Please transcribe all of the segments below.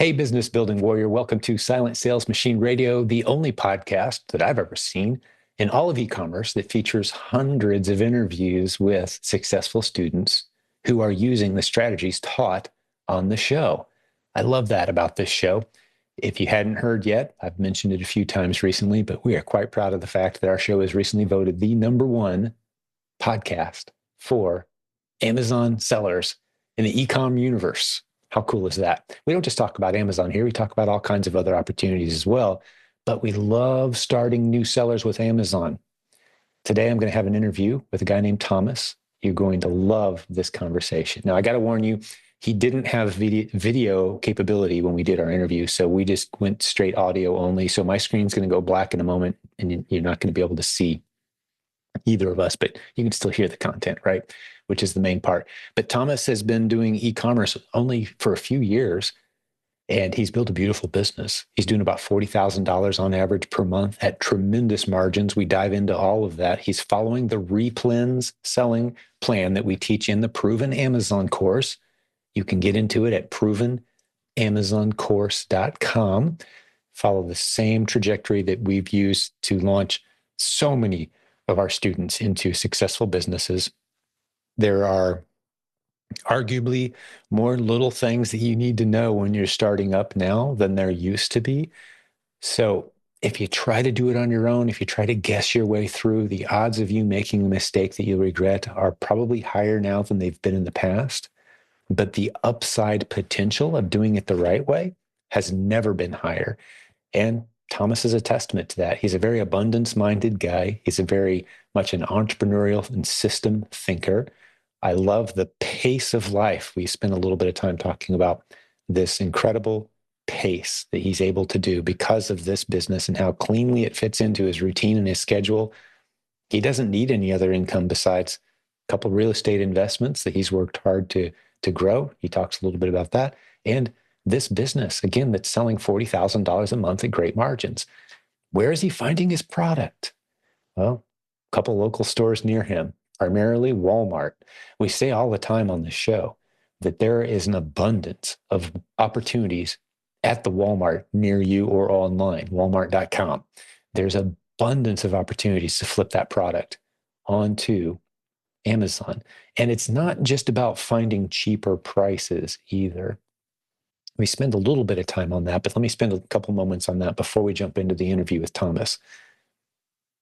Hey, business building warrior. Welcome to Silent Sales Machine Radio, the only podcast that I've ever seen in all of e-commerce that features hundreds of interviews with successful students who are using the strategies taught on the show. I love that about this show. If you hadn't heard yet, I've mentioned it a few times recently, but we are quite proud of the fact that our show is recently voted the #1 podcast for Amazon sellers in the e-com universe. How cool is that? We don't just talk about Amazon here. We talk about all kinds of other opportunities as well, but we love starting new sellers with Amazon. Today, I'm going to have an interview with a guy named Thomas. You're going to love this conversation. Now, I got to warn you, he didn't have video capability when we did our interview, so we just went straight audio only. So my screen's going to go black in a moment, and you're not going to be able to see either of us, but you can still hear the content, right? Which is the main part. But Thomas has been doing e-commerce only for a few years, and he's built a beautiful business. He's doing about $40,000 on average per month at tremendous margins. We dive into all of that. He's following the REPLENS selling plan that we teach in the Proven Amazon course. You can get into it at provenamazoncourse.com. Follow the same trajectory that we've used to launch so many of our students into successful businesses. There are arguably more little things that you need to know when you're starting up now than there used to be. So if you try to do it on your own, if you try to guess your way through, the odds of you making a mistake that you'll regret are probably higher now than they've been in the past. But the upside potential of doing it the right way has never been higher. And Thomas is a testament to that. He's a very abundance-minded guy. He's a very much an entrepreneurial and system thinker. I love the pace of life. We spent a little bit of time talking about this incredible pace that he's able to do because of this business and how cleanly it fits into his routine and his schedule. He doesn't need any other income besides a couple of real estate investments that he's worked hard to grow. He talks a little bit about that. And this business, again, that's selling $40,000 a month at great margins. Where is he finding his product? Well, a couple local stores near him, primarily Walmart. We say all the time on the show that there is an abundance of opportunities at the Walmart near you or online, walmart.com. There's abundance of opportunities to flip that product onto Amazon. And it's not just about finding cheaper prices either. We spend a little bit of time on that, but let me spend a couple moments on that before we jump into the interview with Thomas.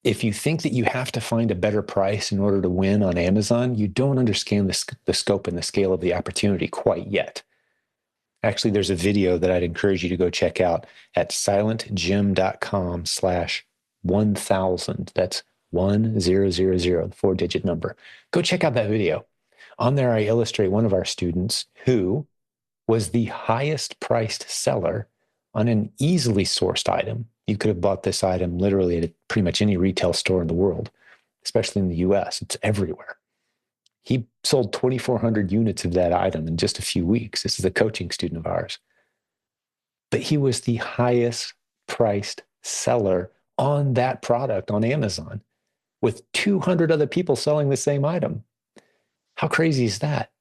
If you think that you have to find a better price in order to win on Amazon, you don't understand the scope and the scale of the opportunity quite yet. Actually, there's a video that I'd encourage you to go check out at silentjimdotcom/1000. That's 1000, the 4-digit number. Go check out that video. On there, I illustrate one of our students who was the highest priced seller on an easily sourced item. You could have bought this item literally at pretty much any retail store in the world, especially in the US. It's everywhere. He sold 2,400 units of that item in just a few weeks. This is a coaching student of ours. But he was the highest priced seller on that product on Amazon with 200 other people selling the same item. How crazy is that?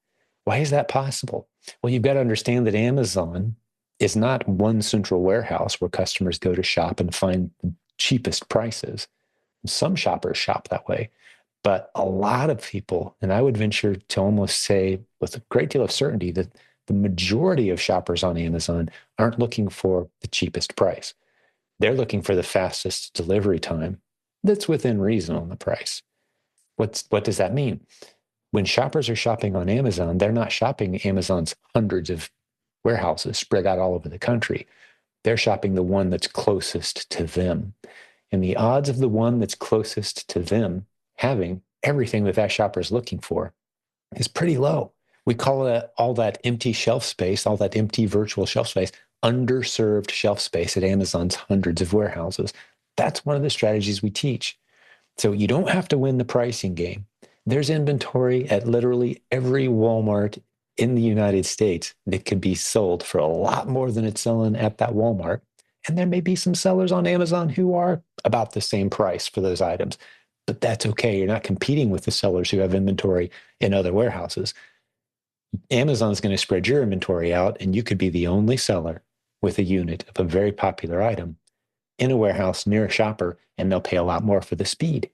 Why is that possible? Well, you've got to understand that Amazon is not one central warehouse where customers go to shop and find the cheapest prices. Some shoppers shop that way, but a lot of people, and I would venture to almost say with a great deal of certainty that the majority of shoppers on Amazon aren't looking for the cheapest price. They're looking for the fastest delivery time that's within reason on the price. What does that mean? When shoppers are shopping on Amazon, they're not shopping Amazon's hundreds of warehouses spread out all over the country. They're shopping the one that's closest to them. And the odds of the one that's closest to them having everything that that shopper is looking for is pretty low. We call it all that empty shelf space, all that empty virtual shelf space, underserved shelf space at Amazon's hundreds of warehouses. That's one of the strategies we teach. So you don't have to win the pricing game. There's inventory at literally every Walmart in the United States that could be sold for a lot more than it's selling at that Walmart. And there may be some sellers on Amazon who are about the same price for those items, but that's okay. You're not competing with the sellers who have inventory in other warehouses. Amazon's going to spread your inventory out, and you could be the only seller with a unit of a very popular item in a warehouse near a shopper, and they'll pay a lot more for the speed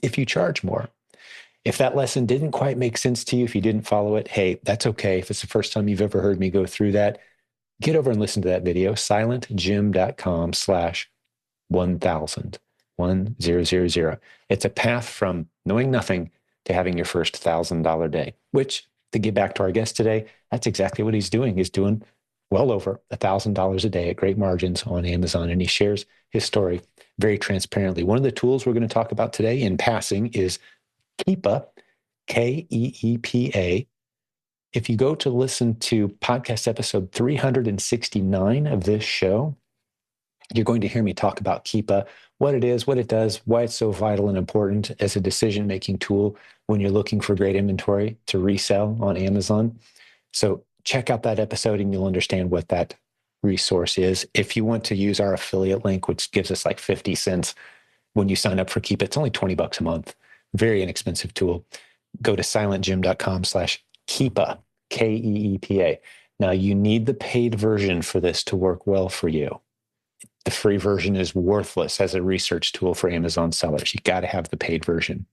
if you charge more. If that lesson didn't quite make sense to you, if you didn't follow it, hey, that's okay. If it's the first time you've ever heard me go through that, get over and listen to that video, silentjim.com/1000, 1000. It's a path from knowing nothing to having your first $1,000 day, which, to get back to our guest today, that's exactly what he's doing. He's doing well over $1,000 a day at great margins on Amazon, and he shares his story very transparently. One of the tools we're going to talk about today in passing is Keepa, Keepa. If you go to listen to podcast episode 369 of this show, you're going to hear me talk about Keepa, what it is, what it does, why it's so vital and important as a decision-making tool when you're looking for great inventory to resell on Amazon. So check out that episode and you'll understand what that resource is. If you want to use our affiliate link, which gives us like 50 cents when you sign up for Keepa, it's only $20 a month. Very inexpensive tool. Go to silentjim.com/Keepa, Keepa. Now, you need the paid version for this to work well for you. The free version is worthless as a research tool for Amazon sellers. You got to have the paid version.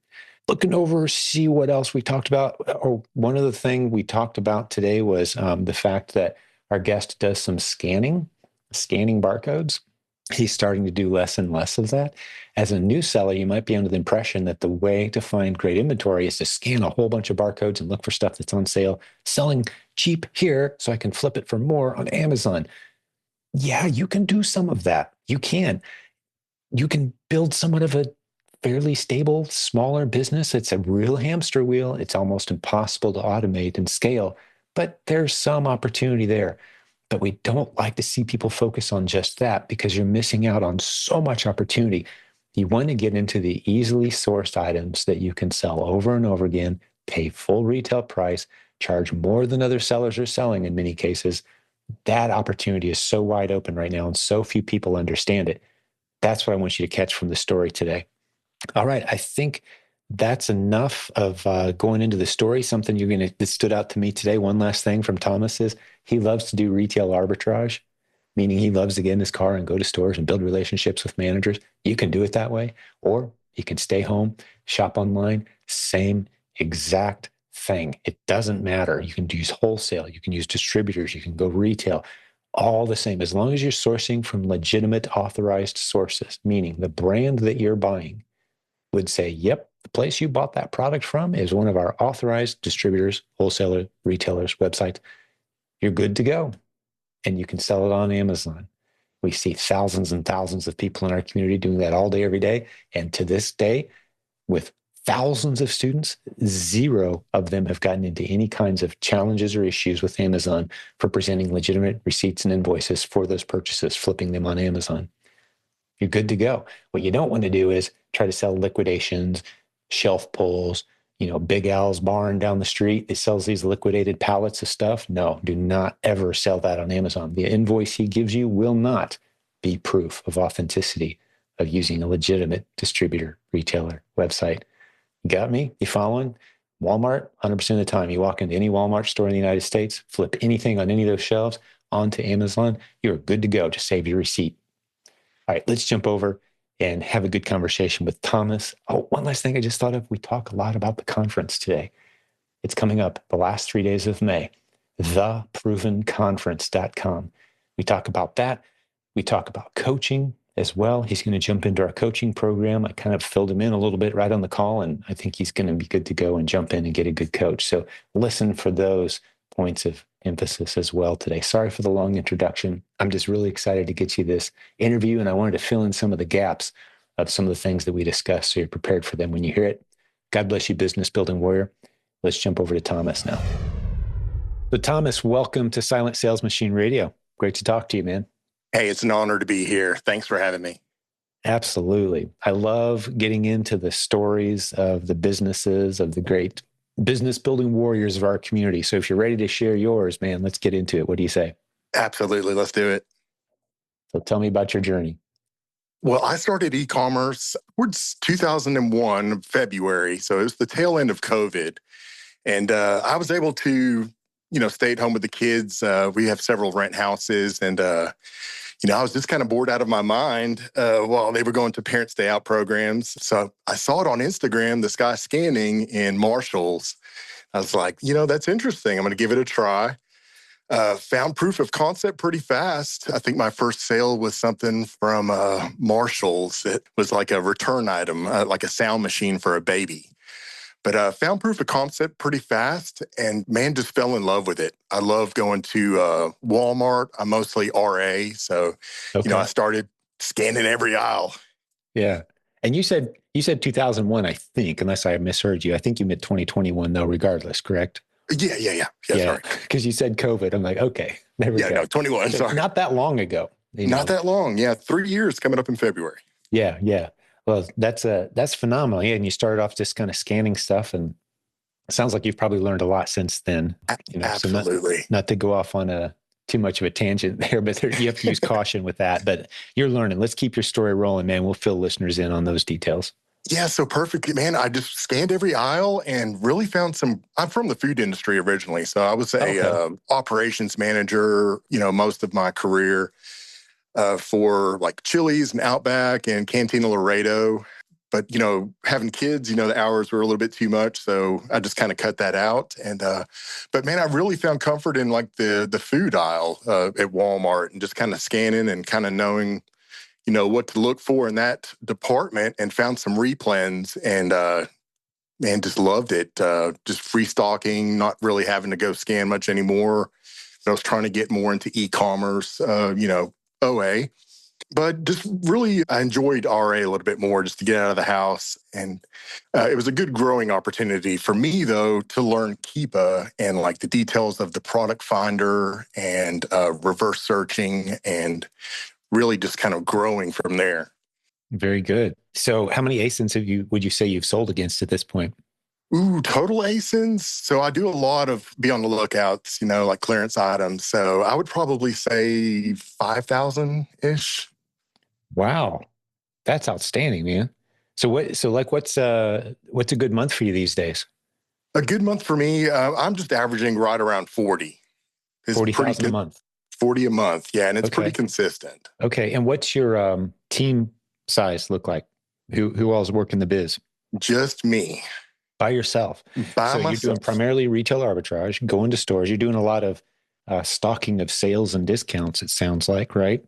Looking over, see what else we talked about. Or one other thing we talked about today was the fact that our guest does some scanning barcodes. He's starting to do less and less of that. As a new seller, you might be under the impression that the way to find great inventory is to scan a whole bunch of barcodes and look for stuff that's on sale, selling cheap here so I can flip it for more on Amazon. Yeah, you can do some of that. You can build somewhat of a fairly stable, smaller business. It's a real hamster wheel. It's almost impossible to automate and scale, but there's some opportunity there. But we don't like to see people focus on just that because you're missing out on so much opportunity. You want to get into the easily sourced items that you can sell over and over again, pay full retail price, charge more than other sellers are selling in many cases. That opportunity is so wide open right now and so few people understand it. That's what I want you to catch from the story today. All right, I think that's enough of going into the story. Something that stood out to me today. One last thing from Thomas is he loves to do retail arbitrage, meaning he loves to get in his car and go to stores and build relationships with managers. You can do it that way, or you can stay home, shop online, same exact thing. It doesn't matter. You can use wholesale, you can use distributors, you can go retail, all the same. As long as you're sourcing from legitimate authorized sources, meaning the brand that you're buying would say, yep, the place you bought that product from is one of our authorized distributors, wholesaler, retailers, websites. You're good to go. And you can sell it on Amazon. We see thousands and thousands of people in our community doing that all day, every day. And to this day, with thousands of students, zero of them have gotten into any kinds of challenges or issues with Amazon for presenting legitimate receipts and invoices for those purchases, flipping them on Amazon. You're good to go. What you don't want to do is try to sell liquidations, shelf pulls, Big Al's barn down the street. It sells these liquidated pallets of stuff. No, do not ever sell that on Amazon. The invoice he gives you will not be proof of authenticity of using a legitimate distributor, retailer, website. You got me? You following? Walmart, 100% of the time, you walk into any Walmart store in the United States, flip anything on any of those shelves onto Amazon, you're good to go. Just save your receipt. All right, let's jump over and have a good conversation with Thomas. Oh, one last thing I just thought of. We talk a lot about the conference today. It's coming up the last 3 days of May, theprovenconference.com. We talk about that. We talk about coaching as well. He's going to jump into our coaching program. I kind of filled him in a little bit right on the call, and I think he's going to be good to go and jump in and get a good coach. So listen for those points of emphasis as well today. Sorry for the long introduction. I'm just really excited to get you this interview, and I wanted to fill in some of the gaps of some of the things that we discussed so you're prepared for them when you hear it. God bless you, business building warrior. Let's jump over to Thomas now. So Thomas, welcome to Silent Sales Machine Radio. Great to talk to you, man. Hey, it's an honor to be here. Thanks for having me. Absolutely. I love getting into the stories of the businesses of the great business building warriors of our community. So if you're ready to share yours, man, let's get into it. What do you say? Absolutely. Let's do it. So tell me about your journey. Well, I started e-commerce towards 2001, February. So it was the tail end of COVID. And I was able to stayed home with the kids. We have several rent houses, and I was just kind of bored out of my mind while they were going to Parents Day Out programs. So I saw it on Instagram, this guy scanning in Marshalls. I was like, that's interesting. I'm going to give it a try. Found proof of concept pretty fast. I think my first sale was something from Marshalls. It was like a return item, like a sound machine for a baby. But found proof of concept pretty fast, and man, just fell in love with it. I love going to Walmart. I'm mostly RA, so I Okay. started scanning every aisle. Yeah. And you said 2001, I think, unless I misheard you. I think you meant 2021 though, regardless, correct? Yeah. Yeah. Sorry. Because you said COVID. I'm like, okay, there we Yeah, go. no, 21. So Sorry, not that long ago, not that long. Yeah, 3 years coming up in February. Yeah, yeah. Well, that's phenomenal. Yeah, and you started off just kind of scanning stuff, and it sounds like you've probably learned a lot since then. So Absolutely. not to go off on a too much of a tangent there, but you have to use caution with that. But you're learning. Let's keep your story rolling, man. We'll fill listeners in on those details. Yeah, so perfect, man. I just scanned every aisle and really found some. I'm from the food industry originally, so I was a Okay. operations manager, most of my career for like Chili's and Outback and Cantina Laredo. But having kids, the hours were a little bit too much, so I just kind of cut that out. And but man, I really found comfort in like the food aisle at Walmart and just kind of scanning and kind of knowing what to look for in that department, and found some replens, and man, just loved it. Just restocking, not really having to go scan much anymore. I was trying to get more into e-commerce, OA, but just really I enjoyed RA a little bit more just to get out of the house. And it was a good growing opportunity for me, though, to learn Keepa and like the details of the product finder and reverse searching, and really just kind of growing from there. Very good. So how many ASINs would you say you've sold against at this point? Ooh, total ASINs. So I do a lot of be on the lookouts, like clearance items. So I would probably say 5,000 ish. Wow. That's outstanding, man. What's a good month for you these days? A good month for me, I'm just averaging right around 40. It's pretty 40,000 a good. month. 40 a month. Yeah. And it's pretty Okay. consistent. Okay. And what's your team size look like? Who all is working the biz? Just me By yourself. by So you're doing myself. primarily retail arbitrage, going to stores. You're doing a lot of stocking of sales and discounts, it sounds like, right?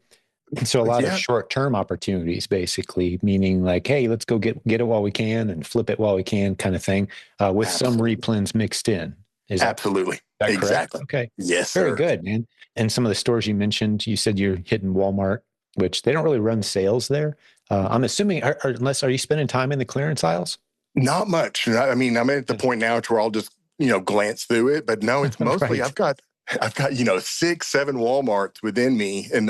And so a lot of Yeah, short-term opportunities, basically, meaning like, hey, let's go get it while we can and flip it while we can, kind of thing, with some absolutely. replens mixed in. Is Absolutely. that correct? Exactly. Okay, Yes, very sir. good, man. And some of the stores you mentioned, you said you're hitting Walmart, which they don't really run sales there. I'm assuming, are you spending time in the clearance aisles? Not much. I mean, I'm at the point now to where I'll just, glance through it. But no, it's mostly Right. I've got 6, 7 Walmarts within me in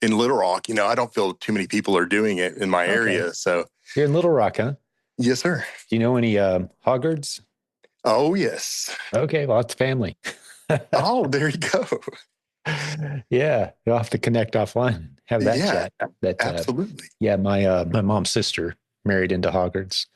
Little Rock. I don't feel too many people are doing it in my Okay. area. So You're in Little Rock, huh? yes, sir. Do you know any Hoggards? Oh, yes. Okay, well, it's family. Oh, there you go. Yeah, you'll have to connect offline, have that Yeah, chat. That absolutely. Yeah, my mom's sister married into Hoggards,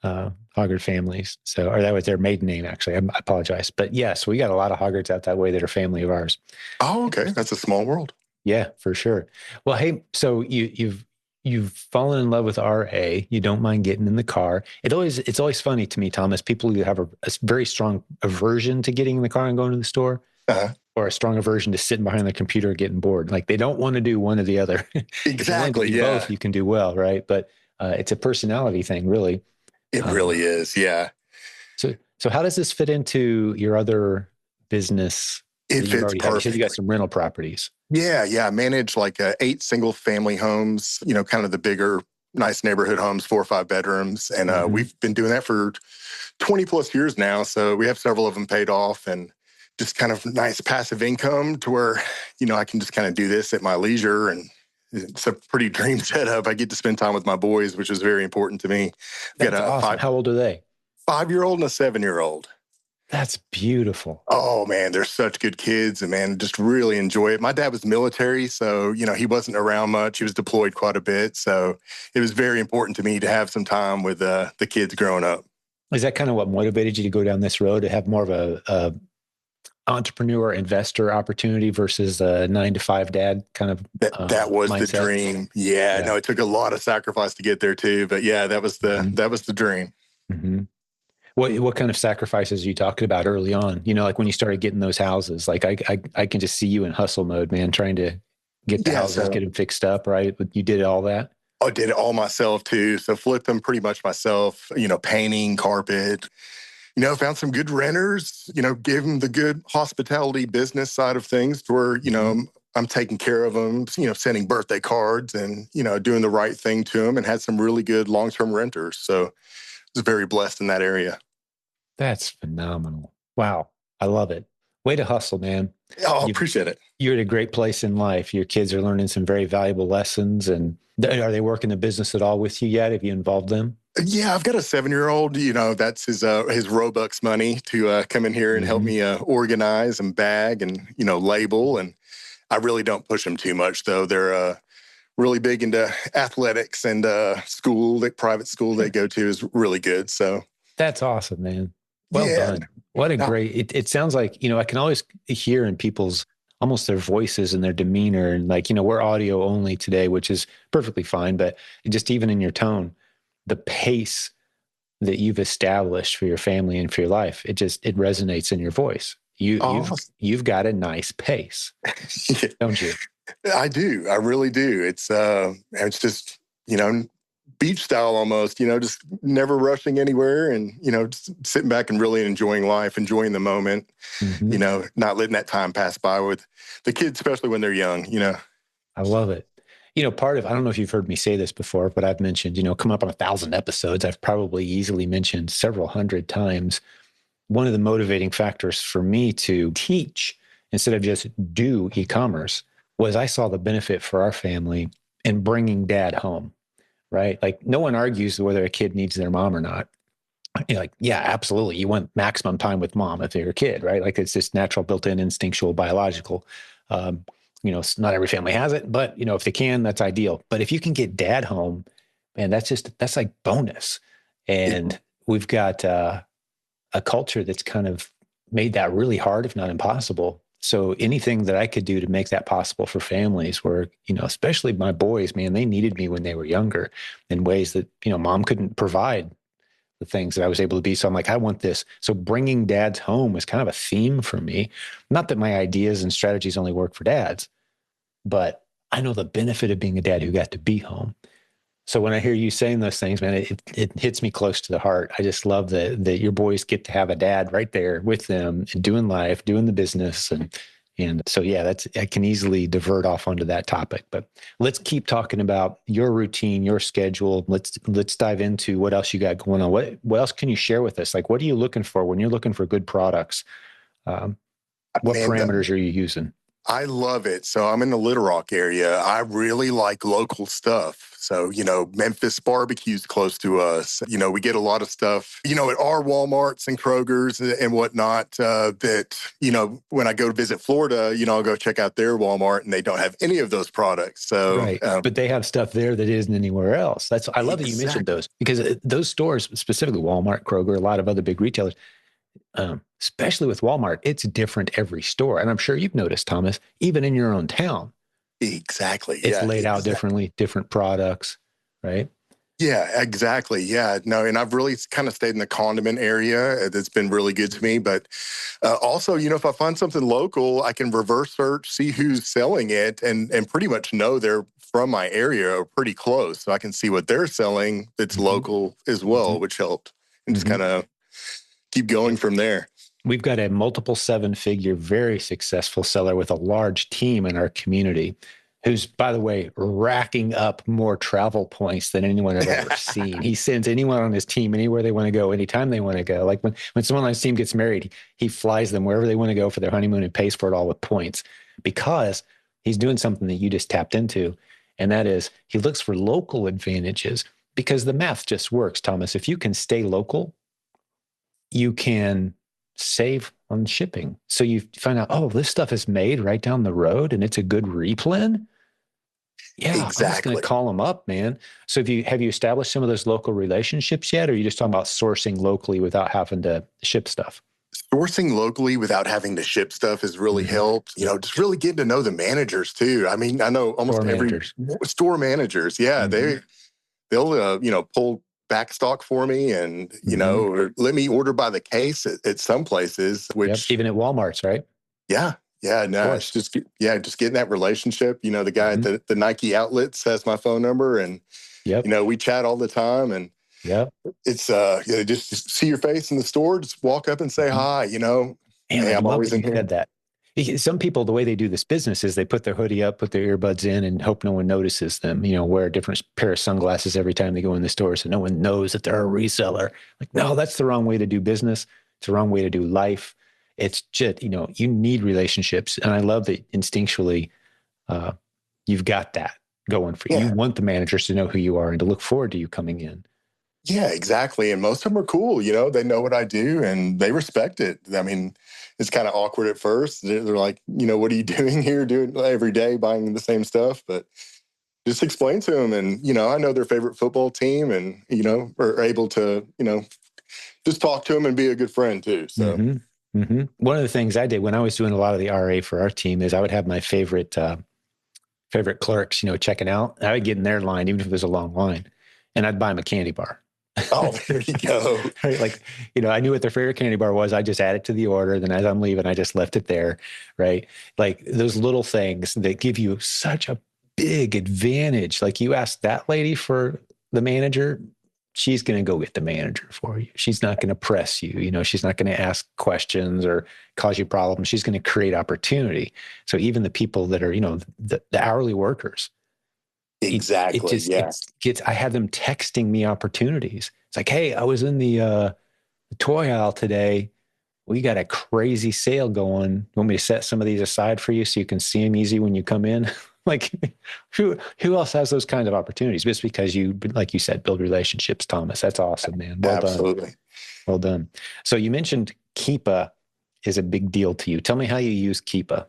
Hoggard families. So, or that was their maiden name, actually. I apologize, but yes, we got a lot of Hoggards out that way that are family of ours. Oh, okay. That's a small world. Yeah, for sure. Well, hey, so you've fallen in love with RA. You don't mind getting in the car. It's always funny to me, Thomas. People who have a very strong aversion to getting in the car and going to the store, Uh, or a strong aversion to sitting behind the computer getting bored. Like they don't want to do one or the other. If you're willing to exactly. do both, Yeah, you can do well, right? But it's a personality thing, really. it Um, really is. Yeah, so how does this fit into your other business it that you fits already have? You said you got perfectly. some rental properties. Yeah. I manage like 8 single family homes, kind of the bigger, nice neighborhood homes, 4 or 5 bedrooms. And Hmm. we've been doing that for 20 plus years now. So we have several of them paid off, and just kind of nice passive income to where, I can just kind of do this at my leisure. And it's a pretty dream setup. I get to spend time with my boys, which is very important to me. I've got That's a awesome. How old are they? 5-year old and a 7-year old. That's beautiful. Oh man, they're such good kids, and man, just really enjoy it. My dad was military, so he wasn't around much. He was deployed quite a bit, so it was very important to me to have some time with the kids growing up. Is that kind of what motivated you to go down this road to have more of entrepreneur investor opportunity versus a 9 to 5 dad kind of That was the mindset? dream. Yeah, Yeah. no, it took a lot of sacrifice to get there too, but yeah, Mm-hmm. that was the dream. Mm-hmm. What kind of sacrifices are you talking about early on? You know, like when you started getting those houses, like I can just see you in hustle mode, man, trying to get the Yeah, houses, get so them fixed up, right? You did all that. I did it all myself too. So flipped them pretty much myself, painting, carpet, found some good renters, gave them the good hospitality business side of things to where, Mm-hmm. I'm taking care of them, sending birthday cards and, doing the right thing to them and had some really good long-term renters. So I was very blessed in that area. That's phenomenal. Wow. I love it. Way to hustle, man. Oh, I You've, appreciate it. you're at a great place in life. Your kids are learning some very valuable lessons. And are they working the business at all with you yet? Have you involved them? Yeah, I've got a 7-year-old. That's his Robux money to come in here and help Mm-hmm. me organize and bag and label. And I really don't push them too much, though. They're really big into athletics and school. The private school they go to is really good. So That's awesome, man. Well yeah, done. What a no, great, it sounds like, I can always hear in people's almost their voices and their demeanor. And like, we're audio only today, which is perfectly fine. But just even in your tone, the pace that you've established for your family and for your life, it resonates in your voice. You, you've, oh, you've got a nice pace, don't you? I do. I really do. It's just, beach style almost, just never rushing anywhere and, just sitting back and really enjoying life, enjoying the moment, Mm-hmm. not letting that time pass by with the kids, especially when they're young. I love it. I don't know if you've heard me say this before, but I've mentioned, come up on 1,000 episodes. I've probably easily mentioned several hundred times. One of the motivating factors for me to teach instead of just do e-commerce was I saw the benefit for our family in bringing dad home, right? Like no one argues whether a kid needs their mom or not. Like, yeah, absolutely. You want maximum time with mom if you're a kid, right? Like it's just natural, built-in, instinctual, biological. Um, not every family has it, but if they can, that's ideal. But if you can get dad home, man, that's like bonus. It, And we've got a culture that's kind of made that really hard, if not impossible. So anything that I could do to make that possible for families where, especially my boys, man, they needed me when they were younger in ways that, mom couldn't provide the things that I was able to be. So I'm like, I want this. So bringing dads home was kind of a theme for me. Not that my ideas and strategies only work for dads, but I know the benefit of being a dad who got to be home. So when I hear you saying those things, man, it hits me close to the heart. I just love that your boys get to have a dad right there with them and doing life, doing the business. And so, yeah, I can easily divert off onto that topic, but let's keep talking about your routine, your schedule. Let's dive into what else you got going on. What else can you share with us? Like, what are you looking for when you're looking for good products? Um, what man, parameters are you using? I love it. So I'm in the Little Rock area. I really like local stuff. So, Memphis barbecue's close to us. We get a lot of stuff, at our Walmarts and Kroger's and whatnot that, when I go to visit Florida, I'll go check out their Walmart and they don't have any of those products. So, Right. But they have stuff there that isn't anywhere else. I love that you mentioned exactly. those because those stores, specifically Walmart, Kroger, a lot of other big retailers, especially with Walmart, it's different every store. And I'm sure you've noticed, Thomas, even in your own town, Exactly. it's Yeah. laid out Exactly. differently, different products, right? Yeah, exactly. Yeah, no, and I've really kind of stayed in the condiment area. That's been really good to me. But also, if I find something local, I can reverse search, see who's selling it, and pretty much know they're from my area or pretty close, so I can see what they're selling that's Mm-hmm. local as Mm-hmm. well, which helped, and just Mm-hmm. kind of keep going from there. We've got a multiple seven-figure, very successful seller with a large team in our community who's, by the way, racking up more travel points than anyone I've ever seen. He sends anyone on his team anywhere they want to go, anytime they want to go. Like when someone on his team gets married, he flies them wherever they want to go for their honeymoon and pays for it all with points because he's doing something that you just tapped into. And that is he looks for local advantages because the math just works, Thomas. If you can stay local, you can save on shipping. So you find out, oh, this stuff is made right down the road and it's a good replen. Yeah, I'm just going to Exactly. call them up, man. So have you established some of those local relationships yet? Or are you just talking about sourcing locally without having to ship stuff? Sourcing locally without having to ship stuff has really Mm-hmm. helped. Just really getting to know the managers too. I mean, I know Store almost every managers. store managers. Yeah, Mm-hmm. they'll pull back stock for me, and Mm-hmm. or let me order by the case at some places. Yep. Which Even at Walmart's, right? yeah, yeah, Of no, it's course. just just getting that relationship. The guy at Mm-hmm. the Nike outlets has my phone number, and Yep. we chat all the time, and Yep. it's just see your face in the store, just walk up and say Mm-hmm. hi. Man, I Hey, I'm love always that in you here. said that. Some people, the way they do this business is they put their hoodie up, put their earbuds in, and hope no one notices them. Wear a different pair of sunglasses every time they go in the store so no one knows that they're a reseller. Like, no, that's the wrong way to do business. It's the wrong way to do life. It's just, you need relationships. And I love that instinctually uh, you've got that going for you. You Yeah, want the managers to know who you are and to look forward to you coming in. yeah, exactly. And most of them are cool. They know what I do and they respect it. I mean, it's kind of awkward at first. They're like, what are you doing here, doing every day, buying the same stuff? But just explain to them, and I know their favorite football team, and are able to just talk to them and be a good friend too. So Mm-hmm. Mm-hmm. One of the things I did when I was doing a lot of the RA for our team is I would have my favorite clerks, checking out. I would get in their line, even if it was a long line, and I'd buy them a candy bar. oh, there you go. Right? Like, I knew what their favorite candy bar was. I just add it to the order. Then as I'm leaving, I just left it there. Right. Like those little things that give you such a big advantage. Like you ask that lady for the manager, she's going to go get the manager for you. She's not going to press you. She's not going to ask questions or cause you problems. She's going to create opportunity. So even the people that are, the hourly workers, it Exactly. just Yeah. gets, I have them texting me opportunities. It's like, hey, I was in the toy aisle today. We got a crazy sale going. You want me to set some of these aside for you so you can see them easy when you come in? Like, who else has those kinds of opportunities? Just because you, like you said, build relationships, Thomas. That's awesome, man. Well done. Absolutely. Well done. So you mentioned Keepa is a big deal to you. Tell me how you use Keepa.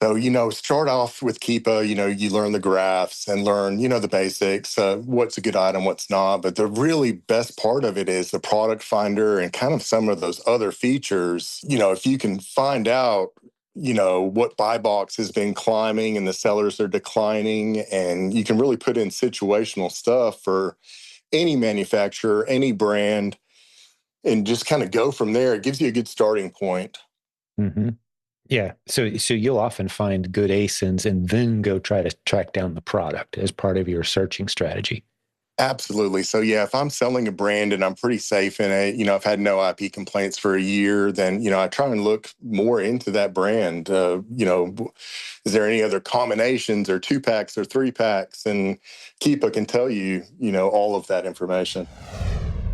So, start off with Keepa, you learn the graphs and learn, the basics, what's a good item, what's not. But the really best part of it is the product finder and kind of some of those other features. If you can find out, what buy box has been climbing and the sellers are declining, and you can really put in situational stuff for any manufacturer, any brand, and just kind of go from there. It gives you a good starting point. Mm-hmm. Yeah. So you'll often find good ASINs and then go try to track down the product as part of your searching strategy. Absolutely. So yeah, if I'm selling a brand and I'm pretty safe in it, I've had no IP complaints for a year, then I try and look more into that brand. Is there any other combinations or 2 packs or 3 packs? And Keepa can tell you, all of that information.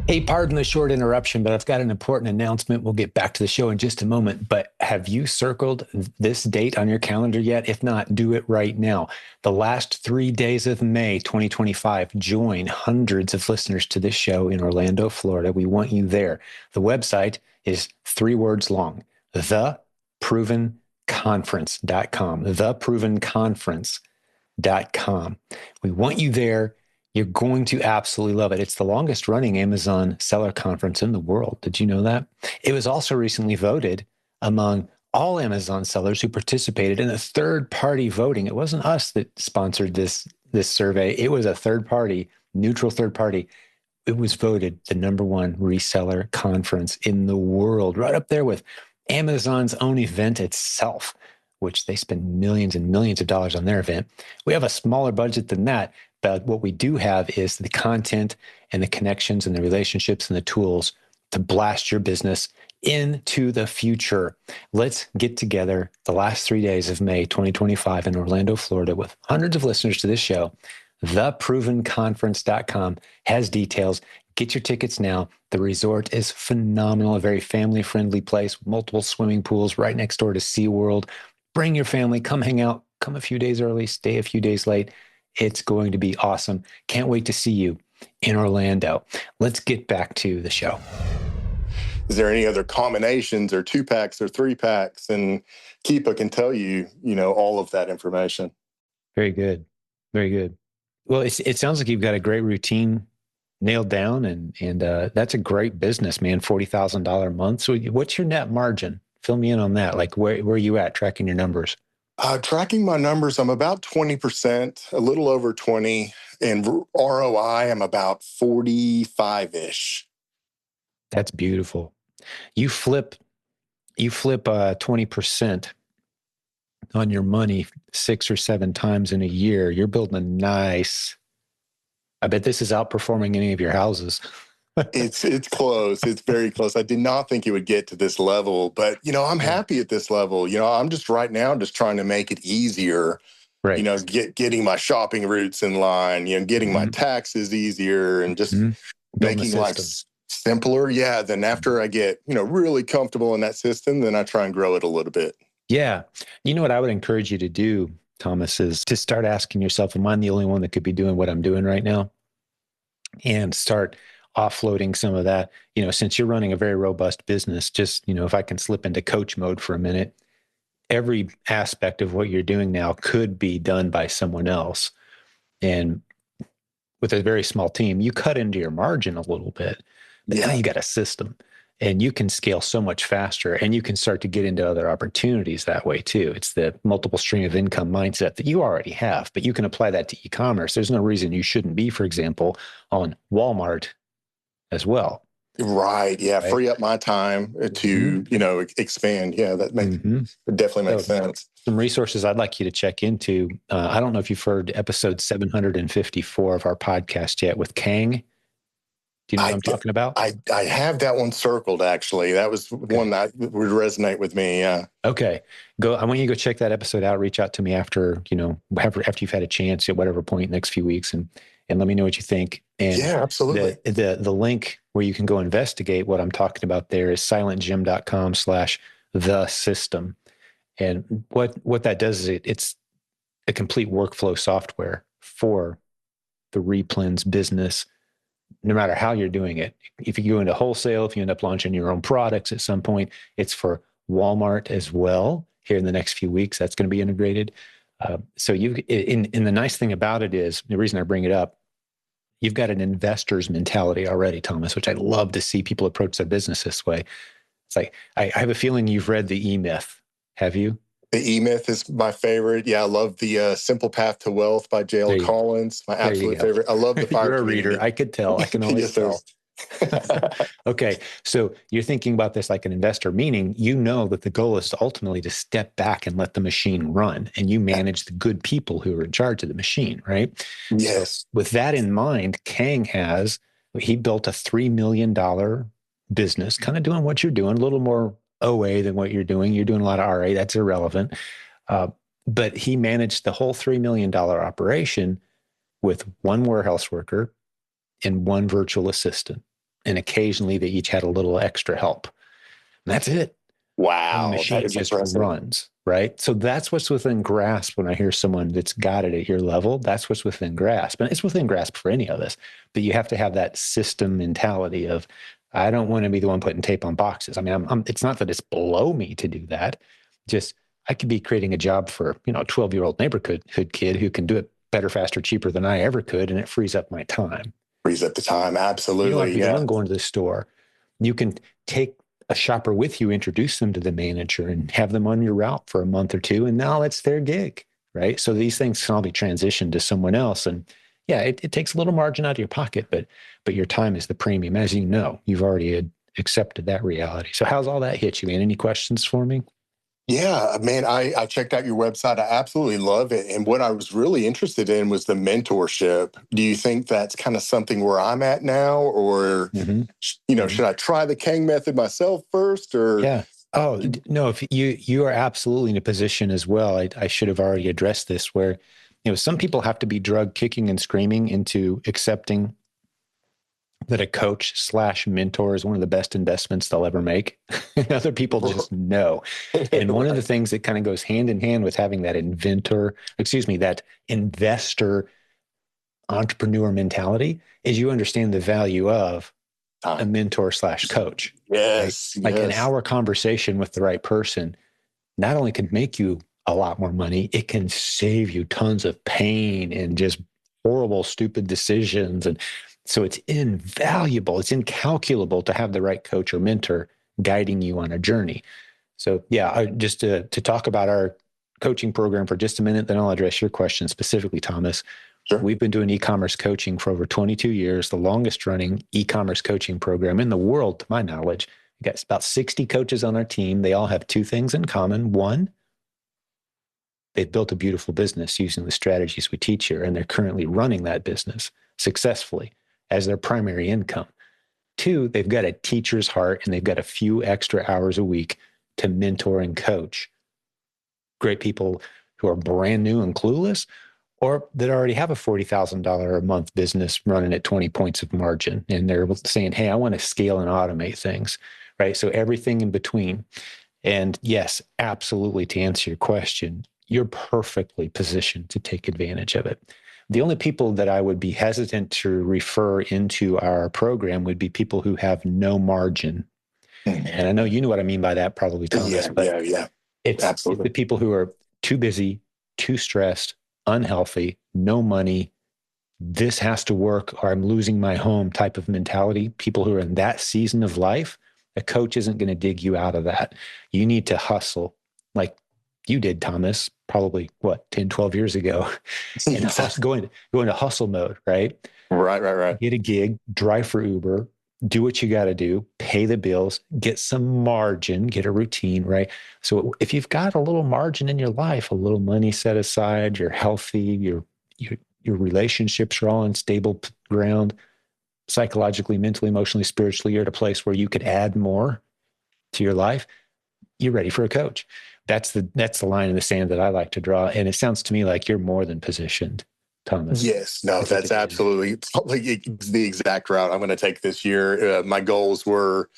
Hey, pardon the short interruption, but I've got an important announcement. We'll get back to the show in just a moment. But have you circled this date on your calendar yet? If not, do it right now. The last 3 days of May 2025, join hundreds of listeners to this show in Orlando, Florida. We want you there. The website is 3 words long, theprovenconference.com, theprovenconference.com. We want you there. You're going to absolutely love it. It's the longest running Amazon seller conference in the world. Did you know that? It was also recently voted among all Amazon sellers who participated in a third party voting. It wasn't us that sponsored this survey. It was a third party, neutral third party. It was voted the #1 reseller conference in the world, right up there with Amazon's own event itself, which they spend millions and millions of dollars on their event. We have a smaller budget than that, but what we do have is the content and the connections and the relationships and the tools to blast your business into the future. Let's get together the last 3 days of May 2025 in Orlando, Florida, with hundreds of listeners to this show. Theprovenconference.com has details. Get your tickets now. The resort is phenomenal, a very family-friendly place, multiple swimming pools right next door to SeaWorld. Bring your family, come hang out, come a few days early, stay a few days late. It's going to be awesome. Can't wait to see you in Orlando. Let's get back to the show. Is there any other combinations or 2 packs or 3 packs? And Keepa can tell you, all of that information. Very good. Very good. Well, it sounds like you've got a great routine nailed down, and that's a great business, man. $40,000 a month. So what's your net margin? Fill me in on that. Like where are you at tracking your numbers? Tracking my numbers, I'm about 20%, a little over 20, and ROI, I'm about 45-ish. That's beautiful. You flip 20% on your money 6 or 7 times in a year. You're building a nice. I bet this is outperforming any of your houses. It's close. It's very close. I did not think it would get to this level, but I'm Yeah. happy at this level. I'm just right now just trying to make it easier. Right. Getting my shopping routes in line. Getting my Mhm. taxes easier, and just Mhm. Building a making life system. simpler. Yeah. Then after I get really comfortable in that system, then I try and grow it a little bit. Yeah. You know what I would encourage you to do, Thomas, is to start asking yourself, am I the only one that could be doing what I'm doing right now? And start offloading some of that. Since you're running a very robust business, just, if I can slip into coach mode for a minute, every aspect of what you're doing now could be done by someone else. And with a very small team, you cut into your margin a little bit, but now Yeah. you got a system and you can scale so much faster, and you can start to get into other opportunities that way too. It's the multiple stream of income mindset that you already have, but you can apply that to e-commerce. There's no reason you shouldn't be, for example, on Walmart as well. Right. Yeah. Right. Free up my time Mm-hmm. to, expand. Yeah. Mm-hmm. It definitely makes So sense. some resources I'd like you to check into. I don't know if you've heard episode 754 of our podcast yet with Kang. Do you know what I, I'm talking about? I have that one circled, actually. That was one Okay. that would resonate with me. Yeah. Okay. I want you to go check that episode out. Reach out to me after you've had a chance at whatever point next few weeks, and let me know what you think. And Yeah, absolutely. the link where you can go investigate what I'm talking about there is silentjim.com/the system. And what that does is it's a complete workflow software for the REPLENS business, no matter how you're doing it. If you go into wholesale, if you end up launching your own products at some point, it's for Walmart as well. Here in the next few weeks, that's going to be integrated. So in the nice thing about it is, the reason I bring it up, you've got an investor's mentality already, Thomas, which I love to see people approach their business this way. It's like, I have a feeling you've read the E-Myth. Have you? The E-Myth is my favorite. Yeah, I love the Simple Path to Wealth by There J.L. you, Collins. My there you absolute go. favorite. I love the Fire You're a reader. Community. I could tell. I can always Yes, sir. tell. Okay. So you're thinking about this like an investor, meaning that the goal is to ultimately to step back and let the machine run, and you manage the good people who are in charge of the machine, right? So Yes. with that in mind, he built a $3 million business, kind of doing what you're doing, a little more OA than what you're doing. You're doing a lot of RA. That's irrelevant. Uh, but he managed the whole $3 million operation with one warehouse worker and one virtual assistant. And occasionally they each had a little extra help. And that's it. And the Wow, that machine is just impressive. runs, right? So that's what's within grasp when I hear someone that's got it at your level. That's what's within grasp. And it's within grasp for any of us. But you have to have that system mentality of, I don't want to be the one putting tape on boxes. I mean, it's not that it's below me to do that. Just I could be creating a job for, a 12-year-old neighborhood kid who can do it better, faster, cheaper than I ever could. And it frees up my time. Frees up the time. You don't have to Absolutely. be the Yeah. one going to the store. You can take a shopper with you, introduce them to the manager, and have them on your route for a month or two. And now it's their gig, right? So these things can all be transitioned to someone else. And yeah, it takes a little margin out of your pocket, but your time is the premium. As you know, you've already accepted that reality. So how's all that hit you, man? Any questions for me? Yeah, man, I checked out your website. I absolutely love it. And what I was really interested in was the mentorship. Do you think that's kind of something where I'm at now? Or, Mm-hmm. should I try the Kang method myself first? Or, Yeah. Oh, no, if you are absolutely in a position as well. I should have already addressed this where, some people have to be drugged kicking and screaming into accepting that a coach/mentor is one of the best investments they'll ever make. And other people just know. And one of the right, things that kind of goes hand in hand with having that that investor entrepreneur mentality is you understand the value of a time. mentor/coach, right? Yes, Like an yes. hour conversation with the right person not only can make you a lot more money, it can save you tons of pain and just horrible, stupid decisions. And So it's invaluable. It's incalculable to have the right coach or mentor guiding you on a journey. So yeah, just to talk about our coaching program for just a minute, then I'll address your question specifically, Thomas. Sure. We've been doing e-commerce coaching for over 22 years, the longest running e-commerce coaching program in the world, to my knowledge. We got about 60 coaches on our team. They all have two things in common. One, they've built a beautiful business using the strategies we teach here, and they're currently running that business successfully as their primary income. Two, they've got a teacher's heart and they've got a few extra hours a week to mentor and coach great people who are brand new and clueless, or that already have a $40,000 a month business running at 20 points of margin. And they're saying, hey, I want to scale and automate things, right? So everything in between. And yes, absolutely, to answer your question, you're perfectly positioned to take advantage of it. The only people that I would be hesitant to refer into our program would be people who have no margin. And I know you know what I mean by that, probably, Thomas, but Yeah. it's the Absolutely. people who are too busy, too stressed, unhealthy, no money, this has to work or I'm losing my home type of mentality. People who are in that season of life, a coach isn't going to dig you out of that. You need to hustle like you did, Thomas, probably what, 10, 12 years ago, and go into hustle mode, right? Right. Get a gig, drive for Uber, do what you got to do, pay the bills, get some margin, get a routine, right? So if you've got a little margin in your life, a little money set aside, you're healthy, your relationships are all on stable ground, psychologically, mentally, emotionally, spiritually, you're at a place where you could add more to your life, you're ready for a coach. That's the line in the sand that I like to draw. And it sounds to me like you're more than positioned, Thomas, Yes, no, to take that's advantage. absolutely probably the exact route I'm going to take this year. My goals were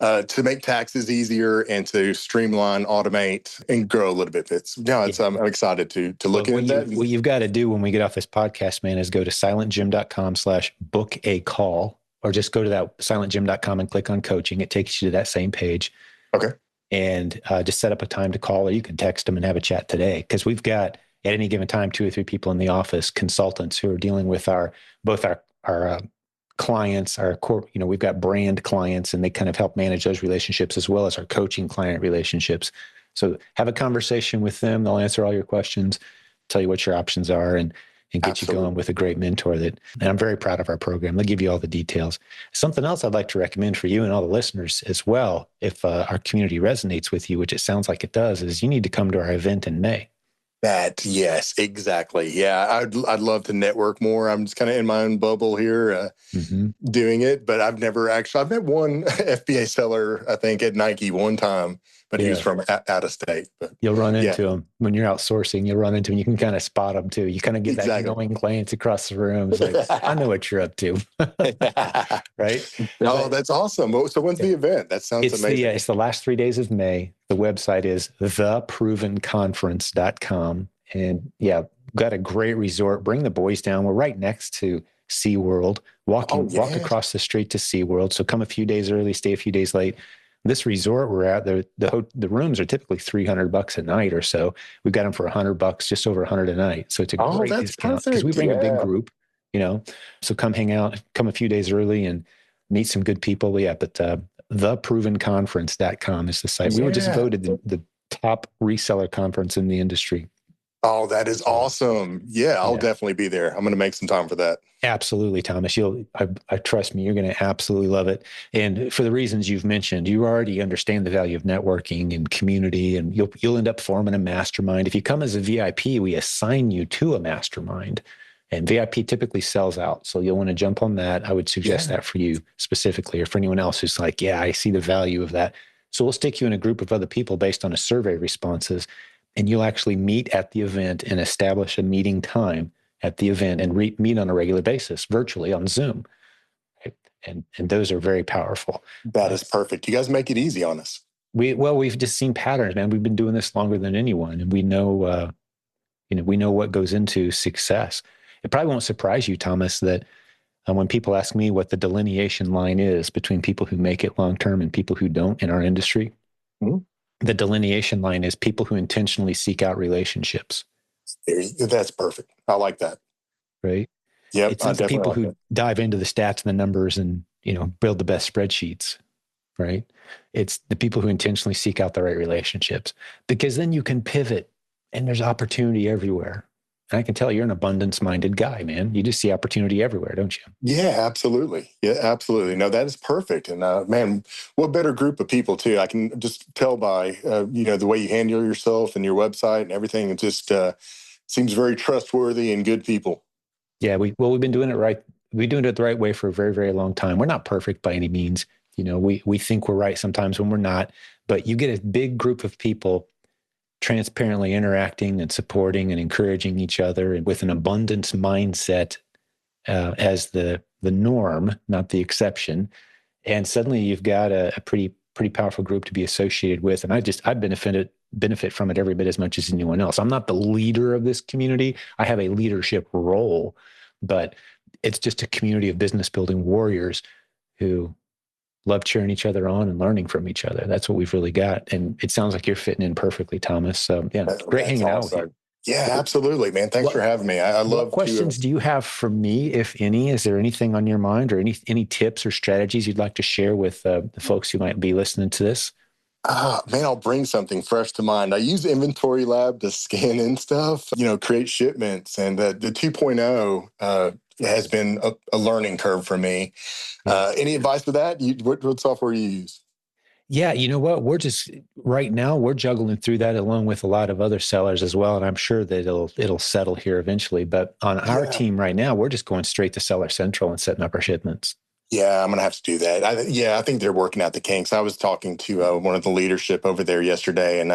to make taxes easier and to streamline, automate, and grow a little bit. Yeah. I'm excited to Well, look into that. what you've got to do when we get off this podcast, man, is go to silentjim.com/book a call, or just go to that silentjim.com and click on coaching. It takes you to that same page, Okay. and just set up a time to call, or you can text them and have a chat today. Because we've got at any given time 2 or 3 people in the office, consultants who are dealing with both our clients, our core. We've got brand clients, and they kind of help manage those relationships as well as our coaching client relationships. So have a conversation with them. They'll answer all your questions, tell you what your options are, and get you going Absolutely. with a great mentor. And I'm very proud of our program. They'll give you all the details. Something else I'd like to recommend for you and all the listeners as well, if our community resonates with you, which it sounds like it does, is you need to come to our event in May. Yes, exactly. Yeah, I'd love to network more. I'm just kind of in my own bubble here, Mm-hmm. doing it, but I've met one FBA seller, I think, at Nike one time, but he was Yeah. from out of state. But You'll run yeah, into them when you're outsourcing. You'll run into them. You can kind of spot them too. You kind of get that exactly. knowing glance across the room. It's like, I know what you're up to, right? Oh, But that's awesome. So when's the event? That sounds amazing. it's the last 3 days of May. The website is theprovenconference.com. And yeah, got a great resort. Bring the boys down. We're right next to SeaWorld. Oh Walk yeah. across the street to SeaWorld. So come a few days early, stay a few days late. This resort we're at, the rooms are typically $300 a night or so. We've got them for $100, just over 100 a night. So it's a Oh, great that's discount because we perfect. bring a big Yeah. group, you know. So come hang out, come a few days early and meet some good people. Yeah, but theprovenconference.com is the site. We were just Yeah. voted the top reseller conference in the industry. Oh, that is So awesome. Yeah, I'll yeah, definitely be there. I'm going to make some time for that. absolutely, Thomas. I trust me, you're going to absolutely love it. And for the reasons you've mentioned, you already understand the value of networking and community, and you'll end up forming a mastermind. If you come as a VIP, we assign you to a mastermind. And VIP typically sells out. So you'll want to jump on that. I would suggest Yeah. that for you specifically, or for anyone else who's like, yeah, I see the value of that. So we'll stick you in a group of other people based on a survey responses, and you'll actually meet at the event and establish a meeting time at the event and meet on a regular basis virtually on Zoom. Right? And those are very powerful. That is perfect. You guys make it easy on us. We've just seen patterns, man. We've been doing this longer than anyone, and we know what goes into success. It probably won't surprise you, Thomas, that when people ask me what the delineation line is between people who make it long term and people who don't in our industry, Mhm. the delineation line is people who intentionally seek out relationships, That's perfect. I like that. right? Yep, It's I not the definitely people like who it. dive into the stats and the numbers and, build the best spreadsheets, right? It's the people who intentionally seek out the right relationships, because then you can pivot and there's opportunity everywhere. And I can tell you're an abundance minded guy, man. You just see opportunity everywhere, don't you? Yeah, absolutely. Yeah, absolutely. No, that is perfect. And man, what better group of people too? I can just tell by the way you handle yourself and your website and everything. It just seems very trustworthy and good people. Yeah, we've been doing it right. We've been doing it the right way for a very, very long time. We're not perfect by any means. We think we're right sometimes when we're not, but you get a big group of people transparently interacting and supporting and encouraging each other, and with an abundance mindset as the norm, not the exception. And suddenly you've got a pretty powerful group to be associated with. And I benefit from it every bit as much as anyone else. I'm not the leader of this community. I have a leadership role, but it's just a community of business building warriors who love cheering each other on and learning from each other. That's what we've really got. And it sounds like you're fitting in perfectly, Thomas. So yeah, great That's hanging out with you. awesome. Yeah, absolutely, man. Thanks for What having me. I what love to. questions do you have for me, if any? Is there anything on your mind, or any tips or strategies you'd like to share with the folks who might be listening to this? Man, I'll bring something fresh to mind. I use Inventory Lab to scan in stuff, create shipments. And the 2.0 has been a learning curve for me. Yeah. Any advice for that? What software you use? Yeah, you know what? We're just right now we're juggling through that along with a lot of other sellers as well, and I'm sure that it'll settle here eventually. But on our Yeah. team right now, we're just going straight to Seller Central and setting up our shipments. Yeah, I'm gonna have to do that. I think they're working out the kinks. I was talking to one of the leadership over there yesterday, and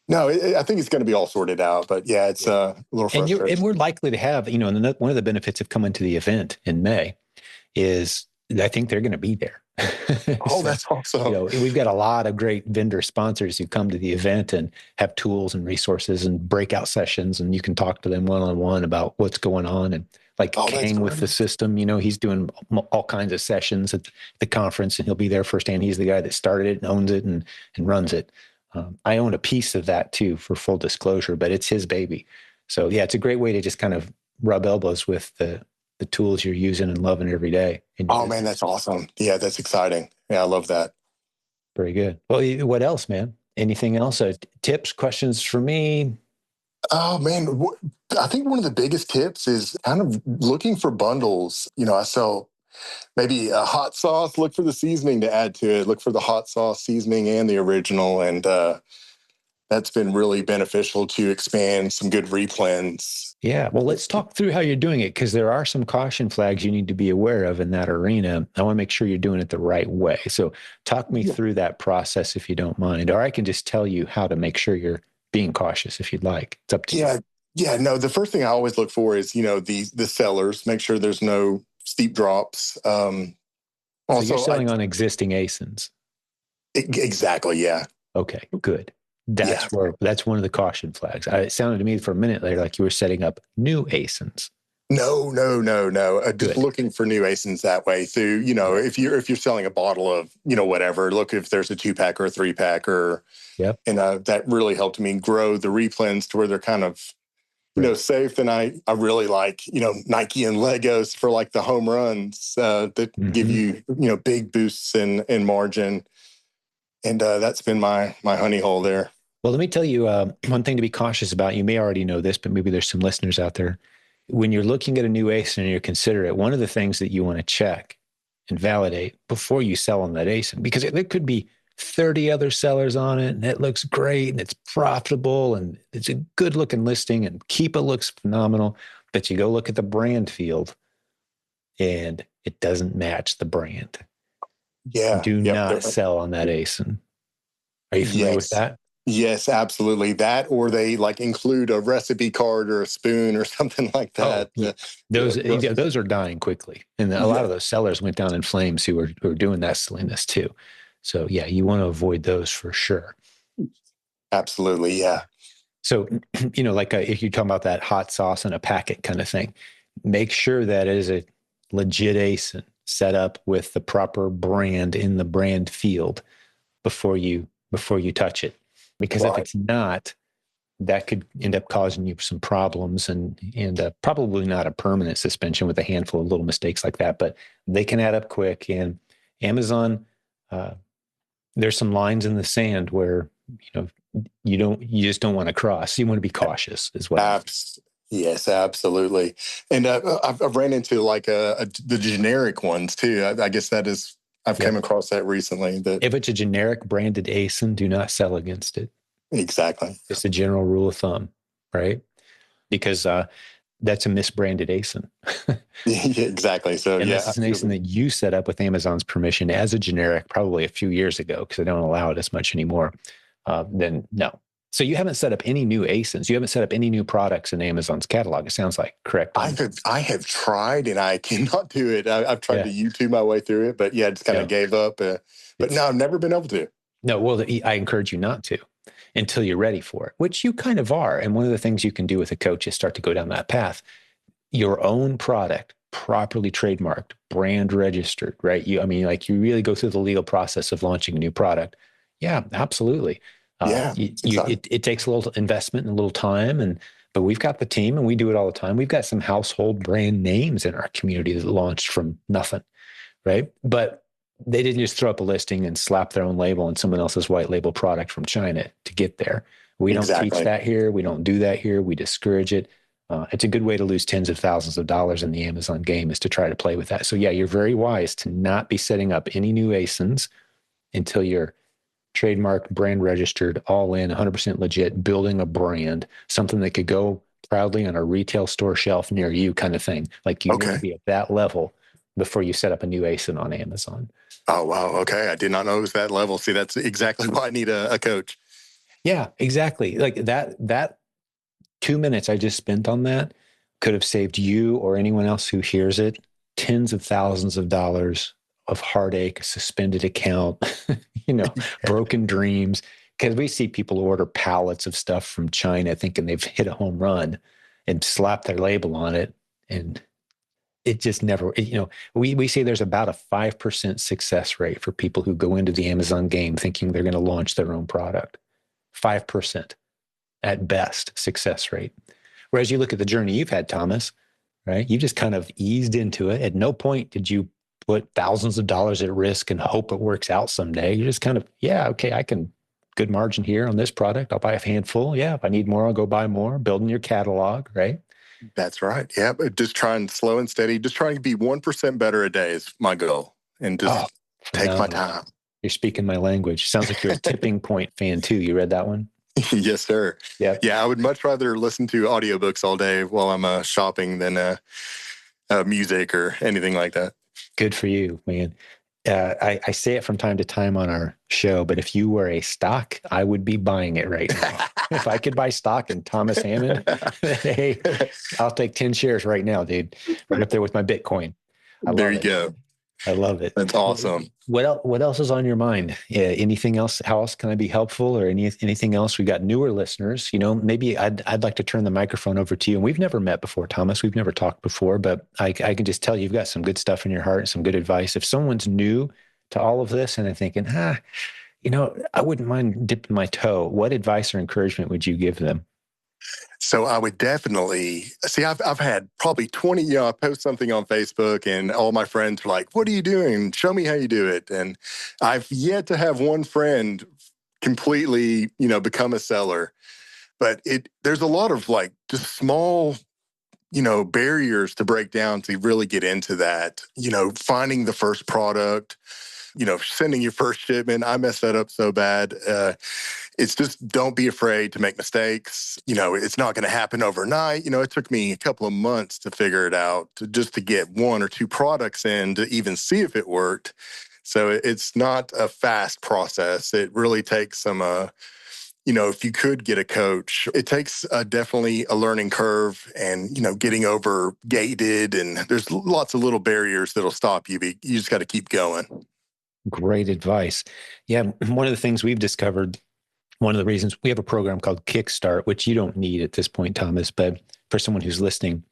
no, I think it's going to be all sorted out. But yeah, it's Yeah. a little And frustrating. we're likely to have, and one of the benefits of coming to the event in May is I think they're going to be there. Oh, So, that's awesome. we've got a lot of great vendor sponsors who come to the event and have tools and resources and breakout sessions, and you can talk to them one-on-one about what's going on. And like Oh, that's Kang with the great. system, he's doing all kinds of sessions at the conference, and he'll be there firsthand. He's the guy that started it and owns it and runs it. I own a piece of that too, for full disclosure, but it's his baby. So yeah, it's a great way to just kind of rub elbows with the tools you're using and loving every day in your Oh man, business. that's awesome. Yeah, that's exciting. Yeah, I love that. Very good. Well, what else, man? Anything else? Tips, questions for me? Oh man, I think one of the biggest tips is kind of looking for bundles. I sell maybe a hot sauce. Look for the seasoning to add to it. Look for the hot sauce seasoning and the original, and that's been really beneficial to expand some good replens. Yeah. Well, let's talk through how you're doing it, because there are some caution flags you need to be aware of in that arena. I want to make sure you're doing it the right way. So talk me Yeah, through that process if you don't mind, or I can just tell you how to make sure you're being cautious if you'd like. It's up to you. yeah, yeah. No, the first thing I always look for is the sellers. Make sure there's no steep drops. So you're Also, I selling on existing ASINs. exactly, yeah, Okay, good. yeah. That's one of the caution flags. It sounded to me for a minute later like you were setting up new ASINs. No, no, no, no. Just Good. looking for new ASINs that way. So, Yeah. if you're selling a bottle of, whatever, look if there's a 2 pack or a 3 pack or, Yep. and that really helped me grow the replens to where they're kind of, Great. safe. And I really like, Nike and Legos for like the home runs that give Hmm. you, big boosts in margin. And that's been my honey hole there. Well, let me tell you one thing to be cautious about. You may already know this, but maybe there's some listeners out there. When you're looking at a new ASIN and you're considering it, one of the things that you want to check and validate before you sell on that ASIN, because there could be 30 other sellers on it and it looks great and it's profitable and it's a good looking listing and Keepa looks phenomenal, but you go look at the brand field and it doesn't match the brand. Yeah. Do Yep. not sell on that ASIN. Are you familiar with Yes. that? Yes, absolutely. That, or they like include a recipe card or a spoon or something like Oh, that. yeah. Yeah, Those are dying quickly. And a lot yeah, of those sellers went down in flames who are doing that silliness too. So yeah, you want to avoid those for sure. absolutely. Yeah. So, like if you're talking about that hot sauce in a packet kind of thing, make sure that it is a legit ASIN set up with the proper brand in the brand field before you touch it. Because if Right. it's not, that could end up causing you some problems, and probably not a permanent suspension with a handful of little mistakes like that, but they can add up quick. And Amazon, there's some lines in the sand where you just don't want to cross. You want to be cautious, is what I'm. Yes, absolutely. And I've ran into like the generic ones too. I guess I've come Yep. across that recently. If it's a generic branded ASIN, do not sell against it. Exactly. It's a general rule of thumb, right? Because that's a misbranded ASIN. Yeah, exactly. So And yeah, this is an ASIN that you set up with Amazon's permission as a generic probably a few years ago, because they don't allow it as much anymore. Then no. So you haven't set up any new ASINs. You haven't set up any new products in Amazon's catalog. It sounds like, correct? I have tried and I cannot do it. I've tried Yeah. to YouTube my way through it, but yeah, I just kind of gave up. But no, I've never been able to. No, well, I encourage you not to until you're ready for it, which you kind of are. And one of the things you can do with a coach is start to go down that path. Your own product, properly trademarked, brand registered, right? You really go through the legal process of launching a new product. Yeah, absolutely. Yeah, It takes a little investment and a little time, but we've got the team and we do it all the time. We've got some household brand names in our community that launched from nothing, right? But they didn't just throw up a listing and slap their own label on someone else's white label product from China to get there. We don't teach that here. We don't do that here. We discourage it. It's a good way to lose tens of thousands of dollars in the Amazon game, is to try to play with that. So yeah, you're very wise to not be setting up any new ASINs until you're trademark, brand registered, all in, 100% legit, building a brand, something that could go proudly on a retail store shelf near you, kind of thing. Like you want to be at that level before you set up a new ASIN on Amazon. Oh, wow. Okay. I did not know it was that level. See, that's exactly why I need a coach. Yeah, exactly. Like that 2 minutes I just spent on that could have saved you or anyone else who hears it tens of thousands of dollars of heartache, suspended account, broken dreams. Because we see people order pallets of stuff from China thinking they've hit a home run and slap their label on it. And it just never, we say there's about a 5% success rate for people who go into the Amazon game thinking they're going to launch their own product. 5% at best success rate. Whereas you look at the journey you've had, Thomas, right? You just kind of eased into it. At no point did you put thousands of dollars at risk and hope it works out someday. You just kind of, okay, I can, good margin here on this product. I'll buy a handful. Yeah, if I need more, I'll go buy more. Building your catalog, right? That's right. Yeah, but just trying slow and steady, just trying to be 1% better a day is my goal. And just take my time. You're speaking my language. Sounds like you're a Tipping Point fan too. You read that one? Yes, sir. Yeah. Yeah, I would much rather listen to audiobooks all day while I'm shopping than music or anything like that. Good for you, man. I say it from time to time on our show, but if you were a stock, I would be buying it right now. If I could buy stock in Thomas Hammond, hey, I'll take 10 shares right now, dude. Right up there with my Bitcoin. There you go. I love it. That's awesome. What else is on your mind? Anything else? How else can I be helpful, or anything else? We got newer listeners. Maybe I'd like to turn the microphone over to you. And we've never met before, Thomas. We've never talked before, but I can just tell you've got some good stuff in your heart and some good advice. If someone's new to all of this and they're thinking, I wouldn't mind dipping my toe, what advice or encouragement would you give them? So I would definitely see. I've had probably 20. I post something on Facebook, and all my friends are like, "What are you doing? Show me how you do it." And I've yet to have one friend completely, become a seller. But there's a lot of like just small, barriers to break down to really get into that. Finding the first product. Sending your first shipment. I messed that up so bad. It's just don't be afraid to make mistakes. It's not going to happen overnight. It took me a couple of months to figure it out, just to get one or two products in to even see if it worked. So it's not a fast process. It really takes some, if you could get a coach, it takes definitely a learning curve and, getting over gated, and there's lots of little barriers that'll stop you. But you just got to keep going. Great advice. Yeah. One of the things we've discovered, one of the reasons we have a program called Kickstart, which you don't need at this point, Thomas, but for someone who's listening,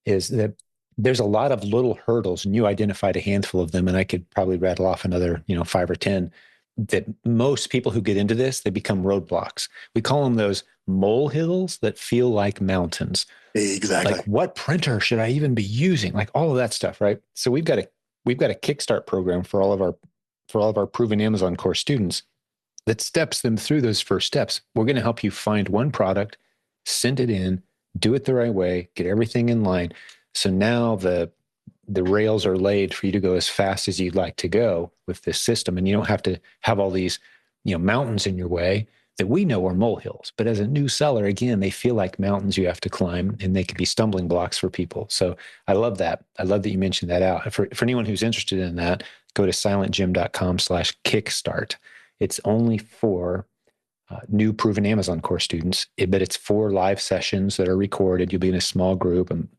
is that there's a lot of little hurdles, and you identified a handful of them, and I could probably rattle off another, 5 or 10 that most people who get into this, they become roadblocks. We call them those molehills that feel like mountains. Like, Exactly. what printer should I even be using? Like all of that stuff, right? So we've got a Kickstart program for all of our proven Amazon course students that steps them through those first steps. We're going to help you find one product, send it in, do it the right way, get everything in line. So now the rails are laid for you to go as fast as you'd like to go with this system, and you don't have to have all these, mountains in your way that we know are molehills. But as a new seller, again, they feel like mountains you have to climb, and they can be stumbling blocks for people. So I love that. I love that you mentioned that out. For anyone who's interested in that, go to silentjimdotcom/kickstart. It's only for new proven Amazon course students, but it's 4 live sessions that are recorded. You'll be in a small group, and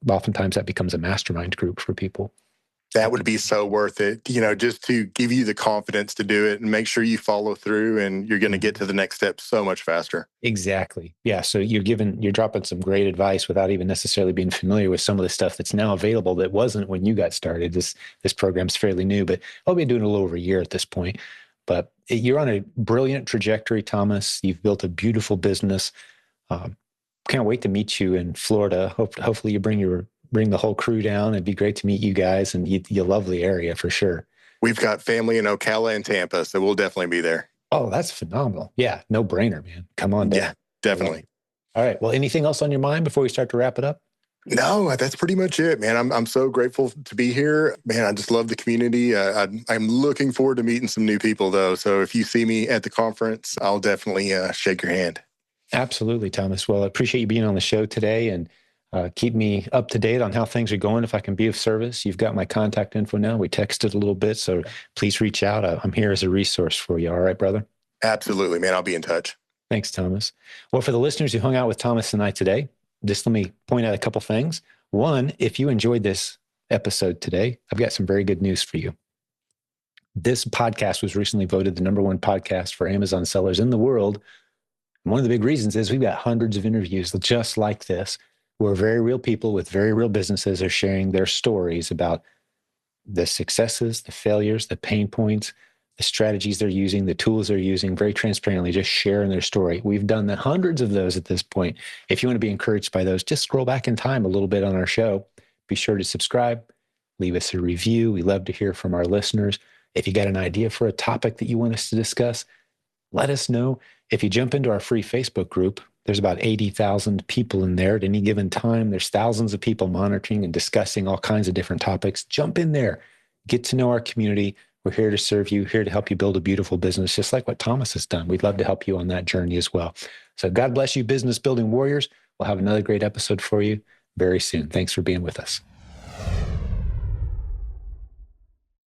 oftentimes that becomes a mastermind group for people. That would be so worth it, just to give you the confidence to do it and make sure you follow through, and you're going to get to the next step so much faster. Exactly. Yeah. So you're dropping some great advice without even necessarily being familiar with some of the stuff that's now available that wasn't when you got started. This program's fairly new, but I've been doing it a little over a year at this point. But you're on a brilliant trajectory, Thomas. You've built a beautiful business. Can't wait to meet you in Florida. Hopefully you bring the whole crew down. It'd be great to meet you guys, and you love the area for sure. We've got family in Ocala and Tampa, so we'll definitely be there. Oh, that's phenomenal. Yeah, no brainer, man. Come on down. Yeah, definitely. All right. Well, anything else on your mind before we start to wrap it up? No, that's pretty much it, man. I'm so grateful to be here, man. I just love the community. I'm looking forward to meeting some new people, though. So if you see me at the conference, I'll definitely shake your hand. Absolutely, Thomas. Well, I appreciate you being on the show today, and keep me up to date on how things are going. If I can be of service, you've got my contact info now. We texted a little bit, so please reach out. I'm here as a resource for you. All right, brother? Absolutely, man. I'll be in touch. Thanks, Thomas. Well, for the listeners who hung out with Thomas and I today, just let me point out a couple things. One, if you enjoyed this episode today, I've got some very good news for you. This podcast was recently voted the #1 podcast for Amazon sellers in the world. And one of the big reasons is we've got hundreds of interviews just like this, where very real people with very real businesses are sharing their stories about the successes, the failures, the pain points, the strategies they're using, the tools they're using, very transparently, just sharing their story. We've done hundreds of those at this point. If you want to be encouraged by those, just scroll back in time a little bit on our show. Be sure to subscribe, leave us a review. We love to hear from our listeners. If you got an idea for a topic that you want us to discuss, let us know. If you jump into our free Facebook group, there's about 80,000 people in there at any given time. There's thousands of people monitoring and discussing all kinds of different topics. Jump in there. Get to know our community. We're here to serve you, here to help you build a beautiful business, just like what Thomas has done. We'd love to help you on that journey as well. So God bless you, business building warriors. We'll have another great episode for you very soon. Thanks for being with us.